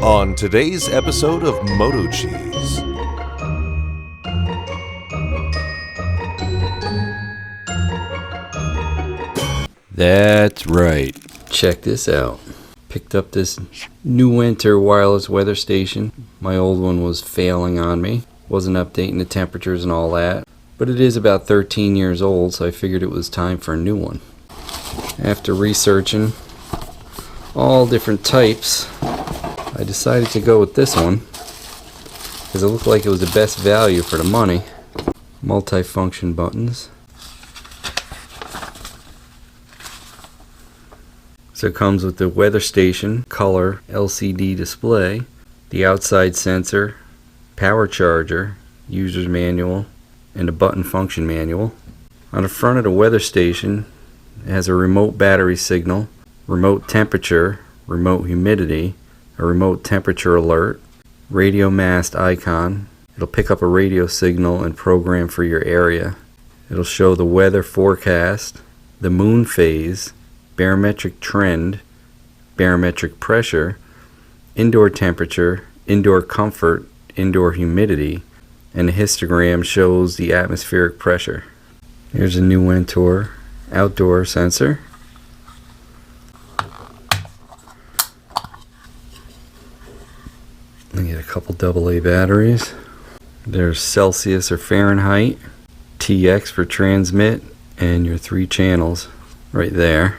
On today's episode of MotoCheez. That's right. Check this out. Picked up this Newentor wireless weather station. My old one was failing on me. Wasn't updating the temperatures and all that. But it is about 13 years old, so I figured it was time for a new one. After researching all different types, I decided to go with this one because it looked like it was the best value for the money. Multi-function buttons. So it comes with the weather station, color, LCD display, the outside sensor, power charger, user's manual, and a button function manual. On the front of the weather station, it has a remote battery signal, remote temperature, remote humidity, a remote temperature alert, radio mast icon. It'll pick up a radio signal and program for your area. It'll show the weather forecast, the moon phase, barometric trend, barometric pressure, indoor temperature, indoor comfort, indoor humidity, and the histogram shows the atmospheric pressure. Here's a Newentor outdoor sensor. I get a couple AA batteries. There's Celsius or Fahrenheit, TX for transmit, and your 3 channels right there.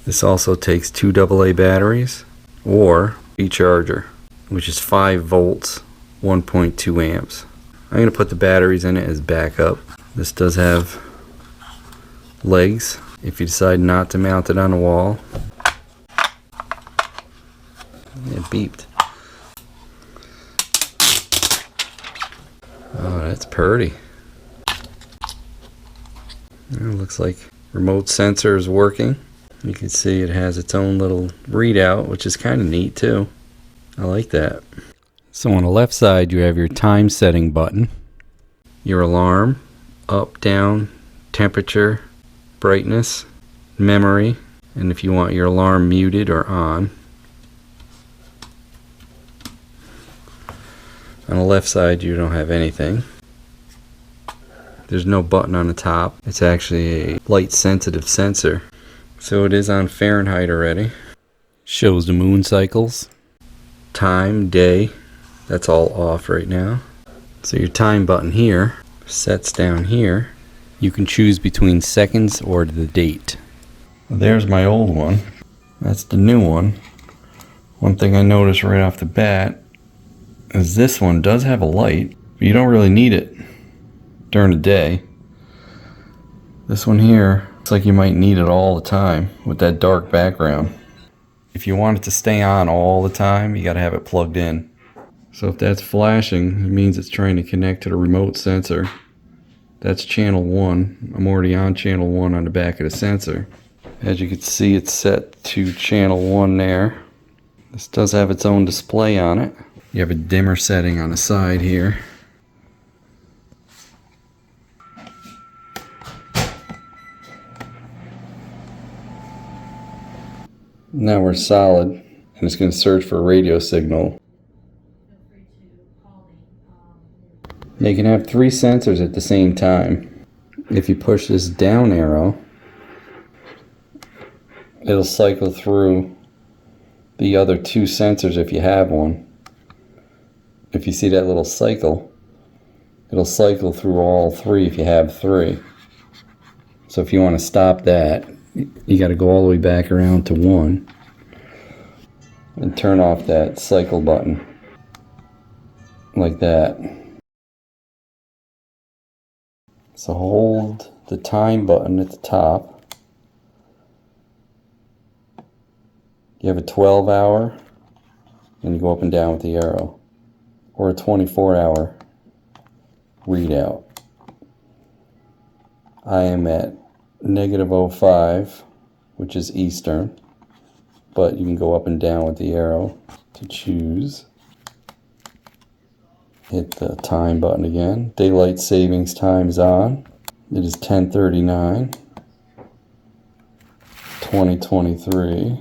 This also takes 2 AA batteries or a charger, which is 5 volts, 1.2 amps. I'm going to put the batteries in it as backup. This does have legs if you decide not to mount it on the wall. It beeped. Oh, that's pretty. It looks like remote sensor is working. You can see it has its own little readout, which is kind of neat too. I like that. So on the left side you have your time setting button, your alarm, up, down, temperature, brightness, memory, and if you want your alarm muted or on. On the left side you don't have anything. There's no button on the top. It's actually a light sensitive sensor. So it is on Fahrenheit already. Shows the moon cycles, time, day. That's all off right now. So your time button here sets down here. You can choose between seconds or the date. There's my old one. That's the new one. One thing I noticed right off the bat is this one does have a light, but you don't really need it during the day. This one here, it's like you might need it all the time with that dark background. If you want it to stay on all the time, you got to have it plugged in. So if that's flashing, it means it's trying to connect to the remote sensor. That's channel 1. I'm already on channel 1 on the back of the sensor. As you can see, it's set to channel 1 there. This does have its own display on it. You have a dimmer setting on the side here. Now we're solid, and it's going to search for a radio signal. They can have 3 sensors at the same time. If you push this down arrow, it'll cycle through the other 2 sensors if you have one. If you see that little cycle, it'll cycle through all 3 if you have 3. So if you want to stop that, you got to go all the way back around to 1 and turn off that cycle button like that. So hold the time button at the top. You have a 12-hour, and you go up and down with the arrow, or a 24-hour readout. I am at -05, which is Eastern, but you can go up and down with the arrow to choose. Hit the time button again. Daylight savings time is on. It is 10:39, 2023.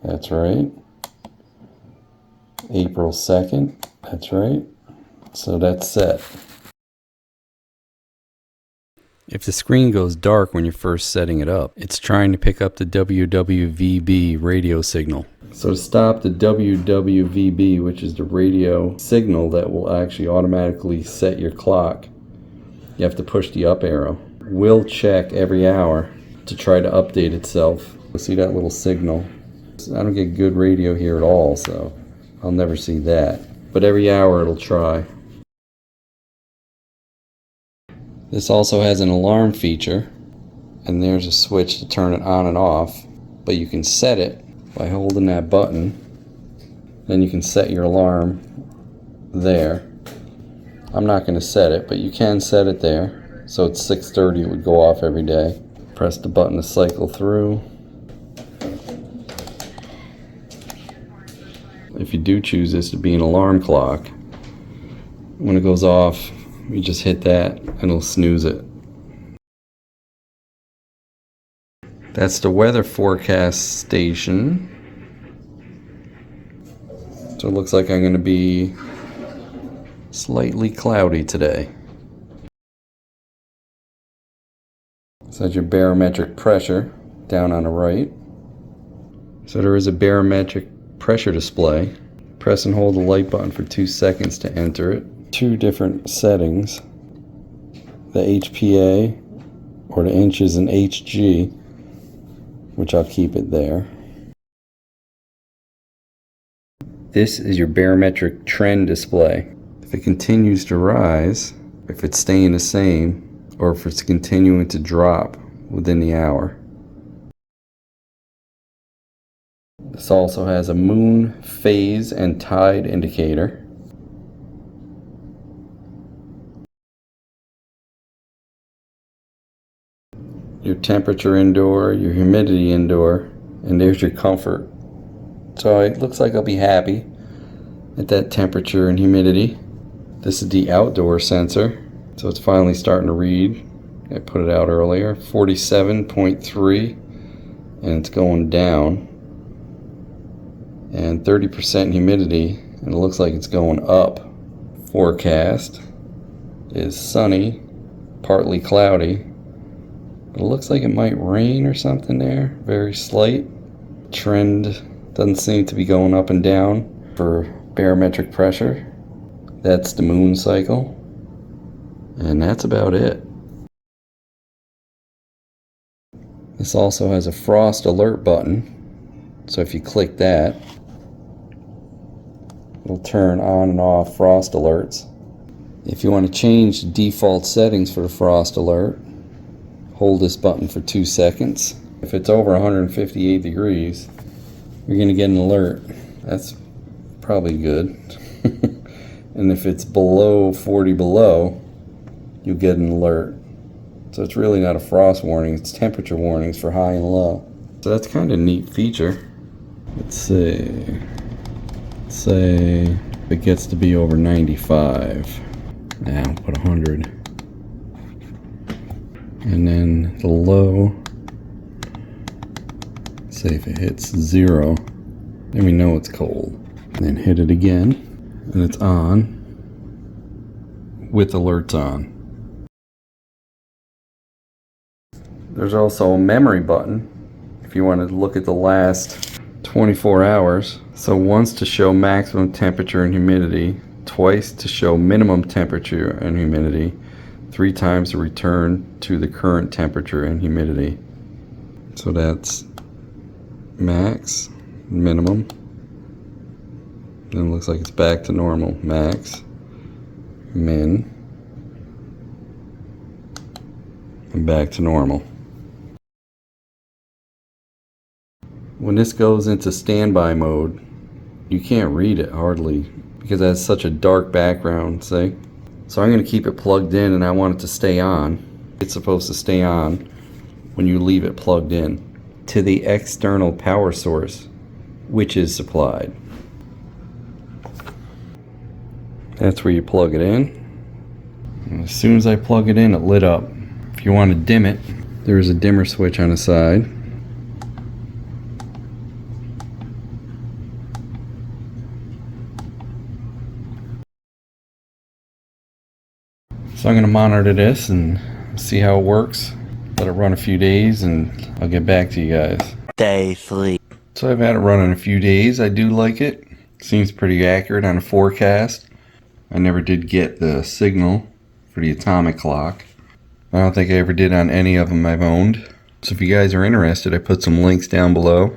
That's right. April 2nd, that's right. So that's set. If the screen goes dark when you're first setting it up, it's trying to pick up the WWVB radio signal. So to stop the WWVB, which is the radio signal that will actually automatically set your clock, you have to push the up arrow. We'll check every hour to try to update itself. See that little signal? I don't get good radio here at all, so I'll never see that. But every hour it'll try. This also has an alarm feature, and there's a switch to turn it on and off, but you can set it by holding that button. Then you can set your alarm there. I'm not going to set it, but you can set it there. So it's 6:30, it would go off every day. Press the button to cycle through. If you do choose this to be an alarm clock, when it goes off, you just hit that and it'll snooze it. That's the weather forecast station. So it looks like I'm going to be slightly cloudy today. So that's your barometric pressure down on the right. So there is a barometric pressure display. Press and hold the light button for 2 seconds to enter it. 2 different settings, the HPA or the inches in HG, which I'll keep it there. This is your barometric trend display. If it continues to rise, if it's staying the same, or if it's continuing to drop within the hour. This also has a moon phase and tide indicator. Your temperature indoor, your humidity indoor, and there's your comfort. So it looks like I'll be happy at that temperature and humidity. This is the outdoor sensor, so it's finally starting to read. I put it out earlier, 47.3, and it's going down. And 30% humidity, and it looks like it's going up. Forecast is sunny, partly cloudy. It looks like it might rain or something there, very slight. Trend doesn't seem to be going up and down for barometric pressure. That's the moon cycle. And that's about it. This also has a frost alert button. So if you click that, it'll turn on and off frost alerts. If you want to change the default settings for the frost alert, hold this button for 2 seconds. If it's over 158 degrees, you're going to get an alert. That's probably good. And if it's below 40 below, you'll get an alert. So it's really not a frost warning, it's temperature warnings for high and low. So that's kind of a neat feature. Let's see. Let's say if it gets to be over 95. Now I'll put 100. And then the low, say if it hits 0, then we know it's cold. And then hit it again, and it's on with alerts on. There's also a memory button if you want to look at the last 24 hours. So once to show maximum temperature and humidity, twice to show minimum temperature and humidity, 3 times to return to the current temperature and humidity. So that's max, minimum, then it looks like it's back to normal. Max, min, and back to normal. When this goes into standby mode, you can't read it hardly because it has such a dark background, see? So I'm going to keep it plugged in, and I want it to stay on. It's supposed to stay on when you leave it plugged in to the external power source, which is supplied. That's where you plug it in. And as soon as I plug it in, it lit up. If you want to dim it, there's a dimmer switch on the side. So I'm going to monitor this and see how it works. Let it run a few days and I'll get back to you guys. Day 3. So I've had it running a few days. I do like it. Seems pretty accurate on a forecast. I never did get the signal for the atomic clock. I don't think I ever did on any of them I've owned. So if you guys are interested, I put some links down below.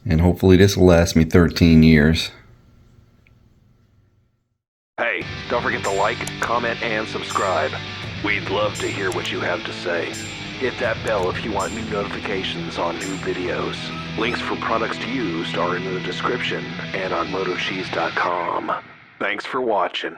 And hopefully this will last me 13 years. Hey, don't forget to like, comment, and subscribe. We'd love to hear what you have to say. Hit that bell if you want new notifications on new videos. Links for products used are in the description and on MotoCheez.com. Thanks for watching.